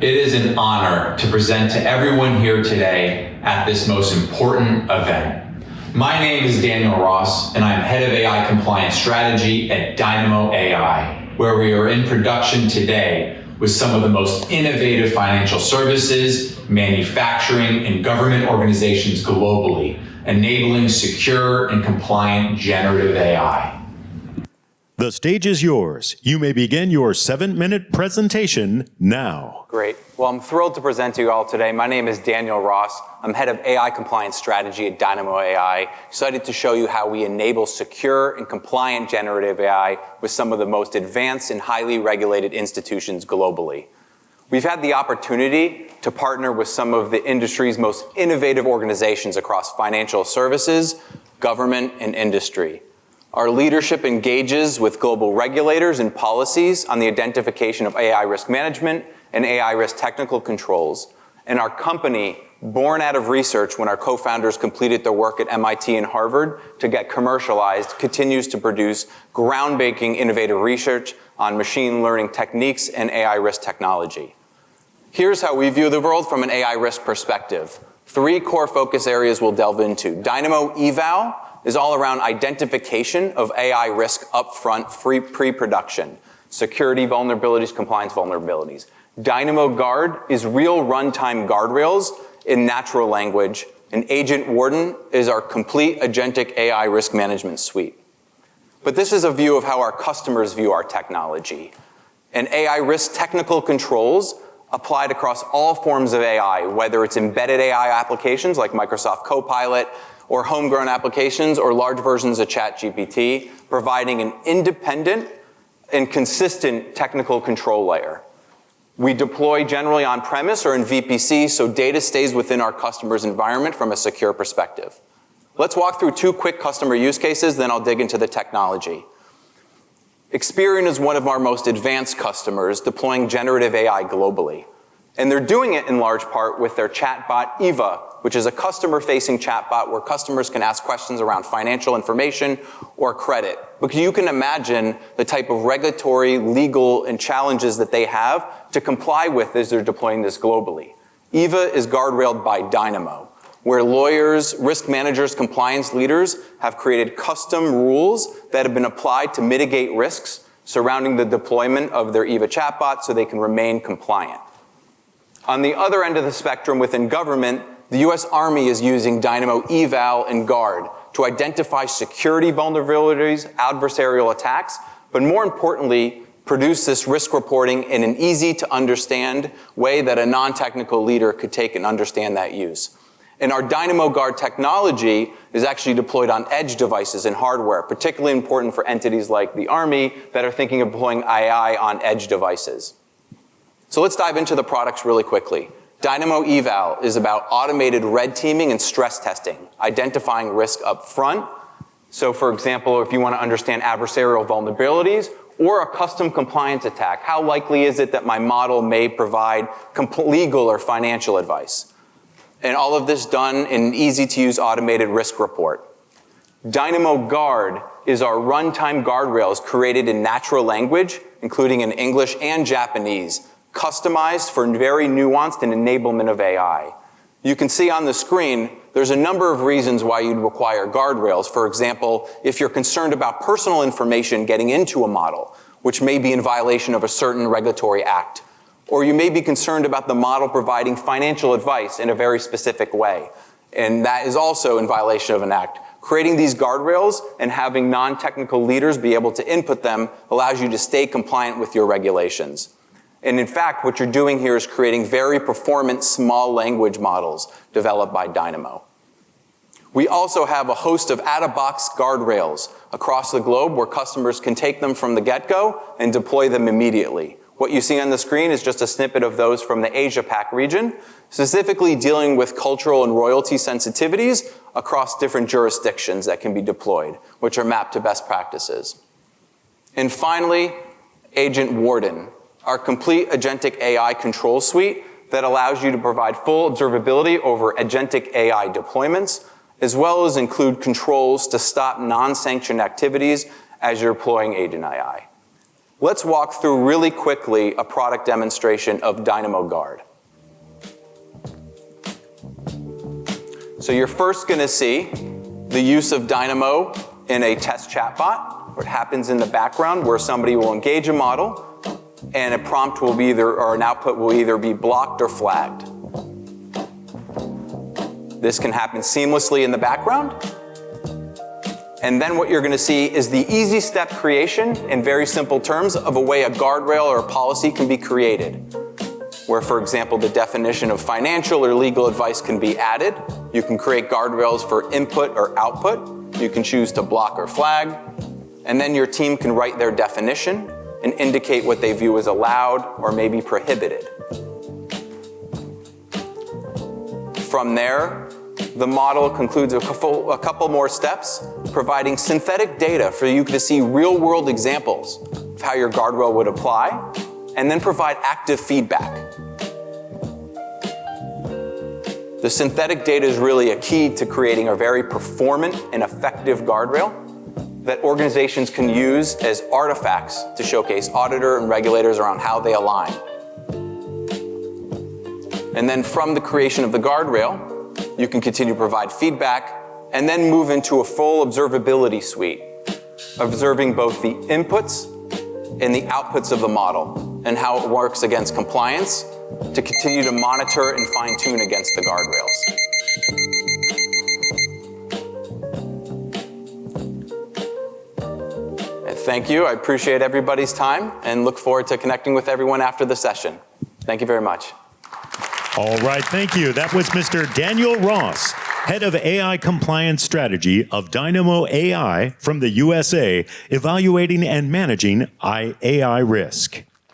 It is an honor to present to everyone here today at this most important event. My name is Daniel Ross, and I'm Head of AI Compliance Strategy at Dynamo AI, where we are in production today with some of the most innovative financial services, manufacturing, and government organizations globally, enabling secure and compliant generative AI. The stage is yours. You may begin your 7-minute presentation now. Great. Well, I'm thrilled to present to you all today. My name is Daniel Ross. I'm Head of AI Compliance Strategy at Dynamo AI. Excited to show you how we enable secure and compliant generative AI with some of the most advanced and highly regulated institutions globally. We've had the opportunity to partner with some of the industry's most innovative organizations across financial services, government, and industry. Our leadership engages with global regulators and policies on the identification of AI risk management and AI risk technical controls. And our company, born out of research when our co-founders completed their work at MIT and Harvard to get commercialized, continues to produce groundbreaking innovative research on machine learning techniques and AI risk technology. Here's how we view the world from an AI risk perspective. 3 core focus areas we'll delve into. DynamoEval is all around identification of AI risk upfront, pre-production, security vulnerabilities, compliance vulnerabilities. DynamoGuard is real runtime guardrails in natural language, and Agent Warden is our complete agentic AI risk management suite. But this is a view of how our customers view our technology. And AI risk technical controls applied across all forms of AI, whether it's embedded AI applications like Microsoft Copilot, or homegrown applications, or large versions of ChatGPT, providing an independent and consistent technical control layer. We deploy generally on-premise or in VPC, so data stays within our customer's environment from a secure perspective. Let's walk through 2 quick customer use cases, then I'll dig into the technology. Experian is one of our most advanced customers deploying generative AI globally. And they're doing it in large part with their chatbot, Eva, which is a customer-facing chatbot where customers can ask questions around financial information or credit. Because you can imagine the type of regulatory, legal, and challenges that they have to comply with as they're deploying this globally. Eva is guardrailed by Dynamo, where lawyers, risk managers, compliance leaders have created custom rules that have been applied to mitigate risks surrounding the deployment of their Eva chatbot so they can remain compliant. On the other end of the spectrum within government, the U.S. Army is using DynamoEval and Guard to identify security vulnerabilities, adversarial attacks, but more importantly, produce this risk reporting in an easy-to-understand way that a non-technical leader could take and understand that use. And our DynamoGuard technology is actually deployed on edge devices and hardware, particularly important for entities like the Army that are thinking of deploying AI on edge devices. So let's dive into the products really quickly. DynamoEval is about automated red teaming and stress testing, identifying risk up front. So for example, if you want to understand adversarial vulnerabilities or a custom compliance attack, how likely is it that my model may provide legal or financial advice? And all of this done in an easy-to-use automated risk report. DynamoGuard is our runtime guardrails created in natural language, including in English and Japanese, customized for very nuanced and enablement of AI. You can see on the screen, there's a number of reasons why you'd require guardrails. For example, if you're concerned about personal information getting into a model, which may be in violation of a certain regulatory act, or you may be concerned about the model providing financial advice in a very specific way, and that is also in violation of an act. Creating these guardrails and having non-technical leaders be able to input them allows you to stay compliant with your regulations. And in fact, what you're doing here is creating very performant small language models developed by Dynamo. We also have a host of out-of-box guardrails across the globe where customers can take them from the get-go and deploy them immediately. What you see on the screen is just a snippet of those from the Asia-Pac region, specifically dealing with cultural and royalty sensitivities across different jurisdictions that can be deployed, which are mapped to best practices. And finally, Agent Warden, our complete agentic AI control suite that allows you to provide full observability over agentic AI deployments, as well as include controls to stop non-sanctioned activities as you're deploying Agent AI. let's walk through really quickly a product demonstration of DynamoGuard. So you're first going to see the use of Dynamo in a test chatbot, where it happens in the background, where somebody will engage a model, and a prompt will be or an output will either be blocked or flagged. This can happen seamlessly in the background. And then what you're going to see is the easy step creation, in very simple terms, of a way a guardrail or a policy can be created. Where, for example, the definition of financial or legal advice can be added. You can create guardrails for input or output. You can choose to block or flag. And then your team can write their definition and indicate what they view as allowed or maybe prohibited. From there, the model concludes a couple more steps, providing synthetic data for you to see real-world examples of how your guardrail would apply, and then provide active feedback. The synthetic data is really a key to creating a very performant and effective guardrail that organizations can use as artifacts to showcase auditor and regulators around how they align. And then from the creation of the guardrail, you can continue to provide feedback and then move into a full observability suite, observing both the inputs and the outputs of the model and how it works against compliance to continue to monitor and fine-tune against the guardrails. Thank you. I appreciate everybody's time and look forward to connecting with everyone after the session. Thank you very much. All right, thank you. That was Mr. Daniel Ross, Head of AI Compliance Strategy of Dynamo AI from the USA, evaluating and managing AI risk.